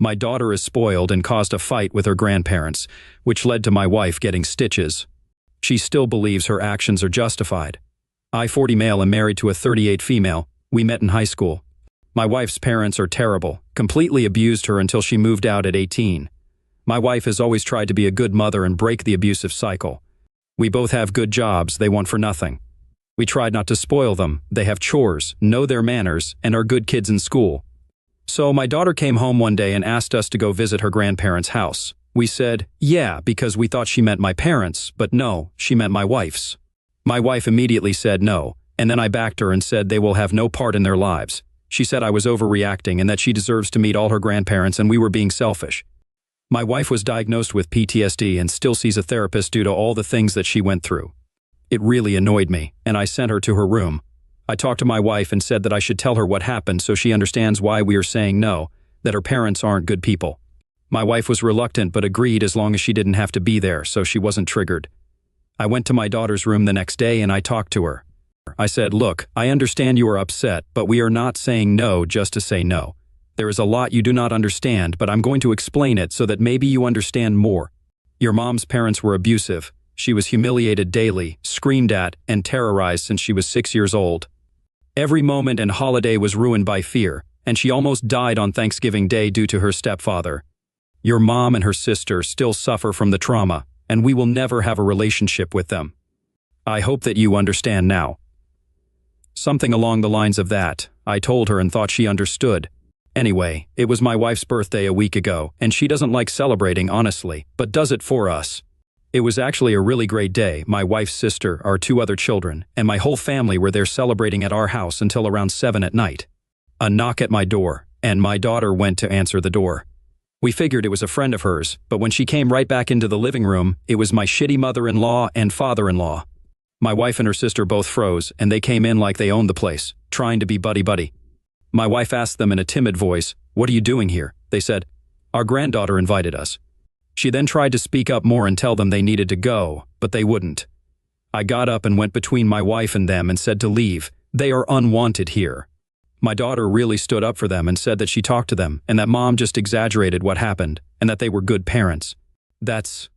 My daughter is spoiled and caused a fight with her grandparents, which led to my wife getting stitches. She still believes her actions are justified. I, 40 male, am married to a 38 female. We met in high school. My wife's parents are terrible, completely abused her until she moved out at 18. My wife has always tried to be a good mother and break the abusive cycle. We both have good jobs they want for nothing. We tried not to spoil them. They have chores, know their manners, and are good kids in school. So my daughter came home one day and asked us to go visit her grandparents' house. We said, yeah, because we thought she meant my parents, but no, she meant my wife's. My wife immediately said no, and then I backed her and said they will have no part in their lives. She said I was overreacting and that she deserves to meet all her grandparents and we were being selfish. My wife was diagnosed with PTSD and still sees a therapist due to all the things that she went through. It really annoyed me, and I sent her to her room. I talked to my wife and said that I should tell her what happened so she understands why we are saying no, that her parents aren't good people. My wife was reluctant but agreed as long as she didn't have to be there, so she wasn't triggered. I went to my daughter's room the next day and I talked to her. I said, look, I understand you are upset, but we are not saying no just to say no. There is a lot you do not understand, but I'm going to explain it so that maybe you understand more. Your mom's parents were abusive. She was humiliated daily, screamed at, and terrorized since she was 6 years old. Every moment and holiday was ruined by fear, and she almost died on Thanksgiving Day due to her stepfather. Your mom and her sister still suffer from the trauma, and we will never have a relationship with them. I hope that you understand now. Something along the lines of that, I told her and thought she understood. Anyway, it was my wife's birthday a week ago, and she doesn't like celebrating, honestly, but does it for us. It was actually a really great day. My wife's sister, our 2 other children, and my whole family were there celebrating at our house until around 7 at night. A knock at my door, and my daughter went to answer the door. We figured it was a friend of hers, but when she came right back into the living room, it was my shitty mother-in-law and father-in-law. My wife and her sister both froze, and they came in like they owned the place, trying to be buddy-buddy. My wife asked them in a timid voice, "What are you doing here?" They said, "Our granddaughter invited us." She then tried to speak up more and tell them they needed to go, but they wouldn't. I got up and went between my wife and them and said to leave. They are unwanted here. My daughter really stood up for them and said that she talked to them and that mom just exaggerated what happened and that they were good parents. That's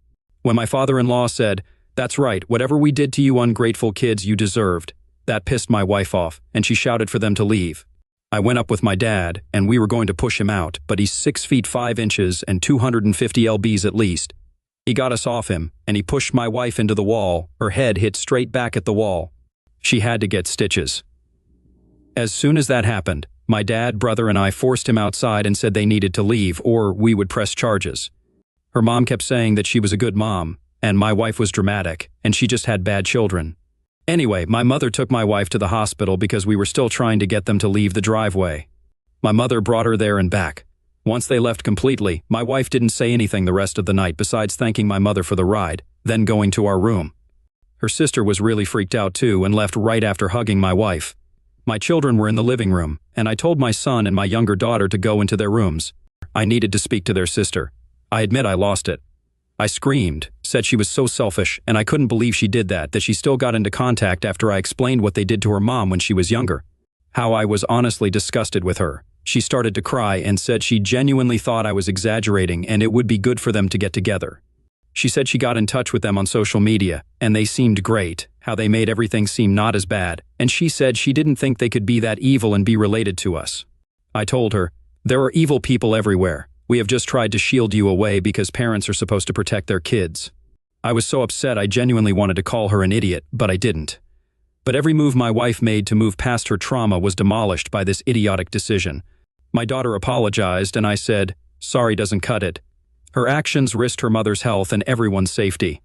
when my father-in-law said, "That's right, whatever we did to you ungrateful kids you deserved." That pissed my wife off and she shouted for them to leave. I went up with my dad, and we were going to push him out, but he's 6 feet 5 inches and 250 lbs at least. He got us off him, and he pushed my wife into the wall. Her head hit straight back at the wall. She had to get stitches. As soon as that happened, my dad, brother, and I forced him outside and said they needed to leave, or we would press charges. Her mom kept saying that she was a good mom, and my wife was dramatic, and she just had bad children. Anyway, my mother took my wife to the hospital because we were still trying to get them to leave the driveway. My mother brought her there and back. Once they left completely, my wife didn't say anything the rest of the night besides thanking my mother for the ride, then going to our room. Her sister was really freaked out too and left right after hugging my wife. My children were in the living room, and I told my son and my younger daughter to go into their rooms. I needed to speak to their sister. I admit I lost it. I screamed, said she was so selfish, and I couldn't believe she did that she still got into contact after I explained what they did to her mom when she was younger. How I was honestly disgusted with her. She started to cry and said she genuinely thought I was exaggerating and it would be good for them to get together. She said she got in touch with them on social media, and they seemed great, how they made everything seem not as bad, and she said she didn't think they could be that evil and be related to us. I told her, "There are evil people everywhere. We have just tried to shield you away because parents are supposed to protect their kids." I was so upset I genuinely wanted to call her an idiot, but I didn't. But every move my wife made to move past her trauma was demolished by this idiotic decision. My daughter apologized and I said, "Sorry doesn't cut it." Her actions risked her mother's health and everyone's safety.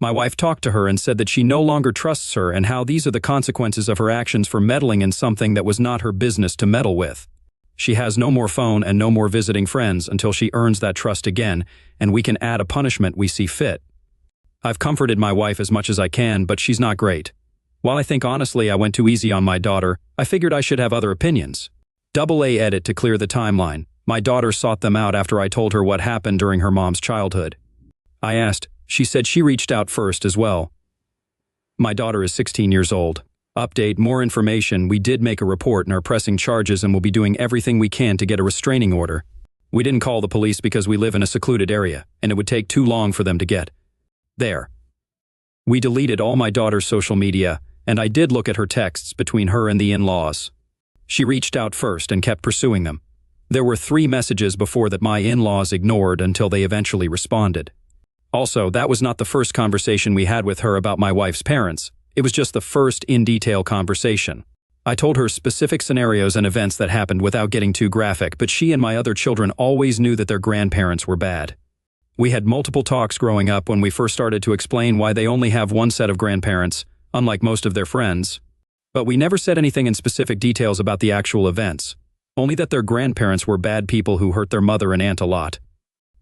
My wife talked to her and said that she no longer trusts her and how these are the consequences of her actions for meddling in something that was not her business to meddle with. She has no more phone and no more visiting friends until she earns that trust again, and we can add a punishment we see fit. I've comforted my wife as much as I can, but she's not great. While I think honestly I went too easy on my daughter, I figured I should have other opinions. AA edit to clear the timeline. My daughter sought them out after I told her what happened during her mom's childhood. I asked. She said she reached out first as well. My daughter is 16 years old. Update, more information, we did make a report and are pressing charges and will be doing everything we can to get a restraining order. We didn't call the police because we live in a secluded area, and it would take too long for them to get there. We deleted all my daughter's social media, and I did look at her texts between her and the in-laws. She reached out first and kept pursuing them. There were 3 messages before that my in-laws ignored until they eventually responded. Also, that was not the first conversation we had with her about my wife's parents. It was just the first in-detail conversation. I told her specific scenarios and events that happened without getting too graphic, but she and my other children always knew that their grandparents were bad. We had multiple talks growing up when we first started to explain why they only have one set of grandparents, unlike most of their friends. But we never said anything in specific details about the actual events, only that their grandparents were bad people who hurt their mother and aunt a lot.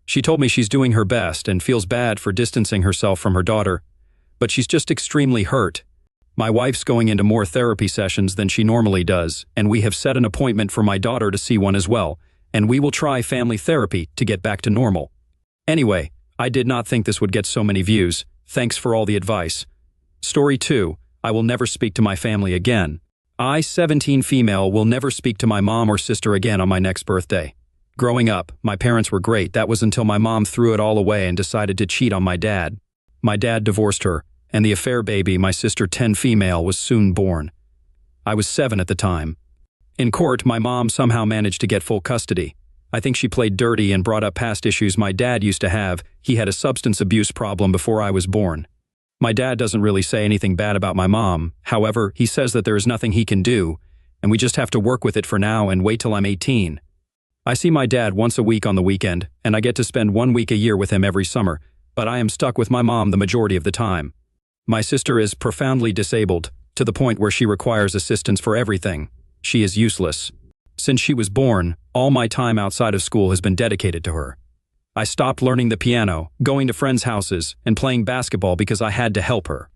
She told me she's doing her best and feels bad for distancing herself from her daughter, but she's just extremely hurt. My wife's going into more therapy sessions than she normally does, and we have set an appointment for my daughter to see one as well, and we will try family therapy to get back to normal. Anyway, I did not think this would get so many views. Thanks for all the advice. Story 2. I will never speak to my family again. I, 17 female, will never speak to my mom or sister again on my next birthday. Growing up, my parents were great. That was until my mom threw it all away and decided to cheat on my dad. My dad divorced her, and the affair baby, my sister 10 female, was soon born. I was 7 at the time. In court, my mom somehow managed to get full custody. I think she played dirty and brought up past issues my dad used to have. He had a substance abuse problem before I was born. My dad doesn't really say anything bad about my mom. However, he says that there is nothing he can do, and we just have to work with it for now and wait till I'm 18. I see my dad once a week on the weekend, and I get to spend 1 week a year with him every summer, but I am stuck with my mom the majority of the time. My sister is profoundly disabled, to the point where she requires assistance for everything. She is useless. Since she was born, all my time outside of school has been dedicated to her. I stopped learning the piano, going to friends' houses, and playing basketball because I had to help her.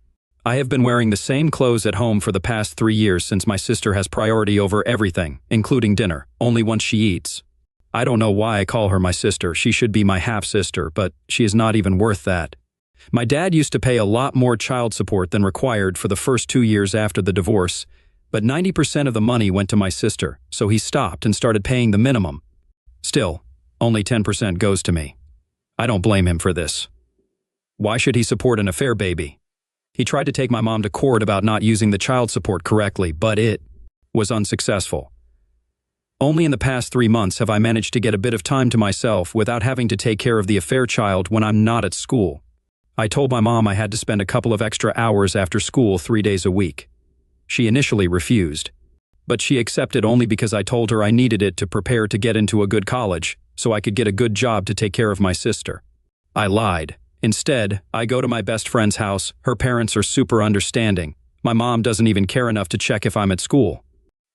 I have been wearing the same clothes at home for the past 3 years since my sister has priority over everything, including dinner, only once she eats. I don't know why I call her my sister. She should be my half-sister, but she is not even worth that. My dad used to pay a lot more child support than required for the first 2 years after the divorce, but 90% of the money went to my sister, so he stopped and started paying the minimum. Still, only 10% goes to me. I don't blame him for this. Why should he support an affair baby? He tried to take my mom to court about not using the child support correctly, but it was unsuccessful. Only in the past 3 months have I managed to get a bit of time to myself without having to take care of the affair child when I'm not at school. I told my mom I had to spend a couple of extra hours after school 3 days a week. She initially refused, but she accepted only because I told her I needed it to prepare to get into a good college so I could get a good job to take care of my sister. I lied. Instead, I go to my best friend's house. Her parents are super understanding. My mom doesn't even care enough to check if I'm at school.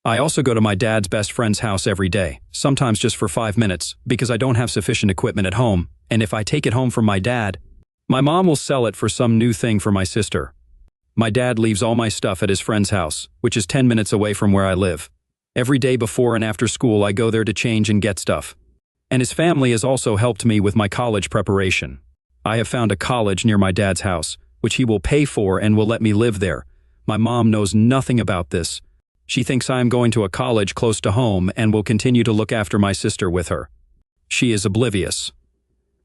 I also go to my dad's best friend's house every day, sometimes just for 5 minutes, because I don't have sufficient equipment at home, and if I take it home from my dad, my mom will sell it for some new thing for my sister. My dad leaves all my stuff at his friend's house, which is 10 minutes away from where I live. Every day before and after school I go there to change and get stuff. And his family has also helped me with my college preparation. I have found a college near my dad's house, which he will pay for and will let me live there. My mom knows nothing about this. She thinks I am going to a college close to home and will continue to look after my sister with her. She is oblivious.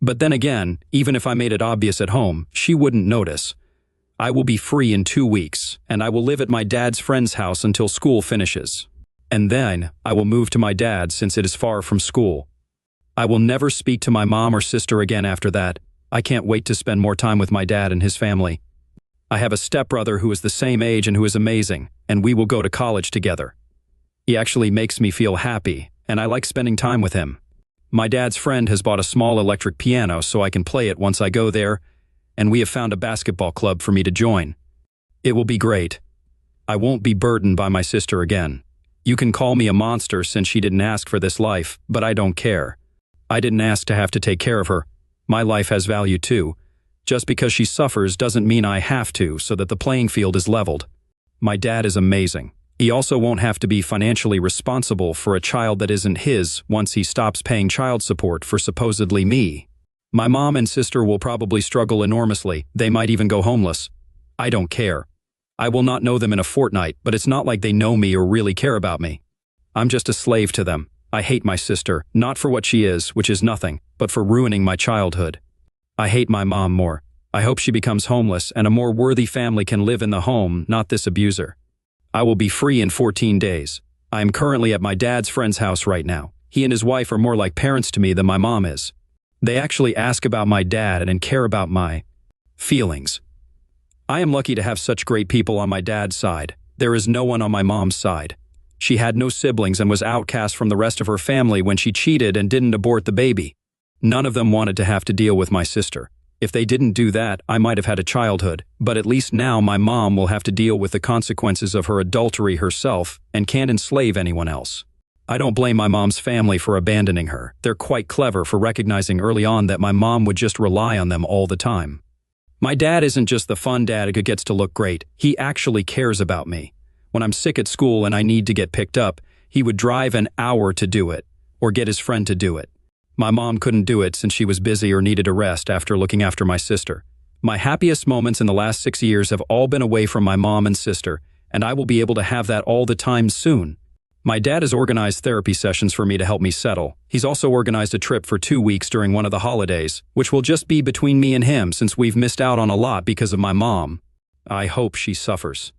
But then again, even if I made it obvious at home, she wouldn't notice. I will be free in 2 weeks, and I will live at my dad's friend's house until school finishes. And then, I will move to my dad's since it is far from school. I will never speak to my mom or sister again after that. I can't wait to spend more time with my dad and his family. I have a stepbrother who is the same age and who is amazing, and we will go to college together. He actually makes me feel happy, and I like spending time with him. My dad's friend has bought a small electric piano so I can play it once I go there, and we have found a basketball club for me to join. It will be great. I won't be burdened by my sister again. You can call me a monster since she didn't ask for this life, but I don't care. I didn't ask to have to take care of her. My life has value too. Just because she suffers doesn't mean I have to, so that the playing field is leveled. My dad is amazing. He also won't have to be financially responsible for a child that isn't his once he stops paying child support for supposedly me. My mom and sister will probably struggle enormously. They might even go homeless. I don't care. I will not know them in a fortnight, but it's not like they know me or really care about me. I'm just a slave to them. I hate my sister, not for what she is, which is nothing, but for ruining my childhood. I hate my mom more. I hope she becomes homeless and a more worthy family can live in the home, not this abuser. I will be free in 14 days. I am currently at my dad's friend's house right now. He and his wife are more like parents to me than my mom is. They actually ask about my dad and care about my feelings. I am lucky to have such great people on my dad's side. There is no one on my mom's side. She had no siblings and was outcast from the rest of her family when she cheated and didn't abort the baby. None of them wanted to have to deal with my sister. If they didn't do that, I might have had a childhood, but at least now my mom will have to deal with the consequences of her adultery herself and can't enslave anyone else. I don't blame my mom's family for abandoning her. They're quite clever for recognizing early on that my mom would just rely on them all the time. My dad isn't just the fun dad who gets to look great. He actually cares about me. When I'm sick at school and I need to get picked up, he would drive an hour to do it, or get his friend to do it. My mom couldn't do it since she was busy or needed a rest after looking after my sister. My happiest moments in the last 6 years have all been away from my mom and sister, and I will be able to have that all the time soon. My dad has organized therapy sessions for me to help me settle. He's also organized a trip for 2 weeks during one of the holidays, which will just be between me and him since we've missed out on a lot because of my mom. I hope she suffers.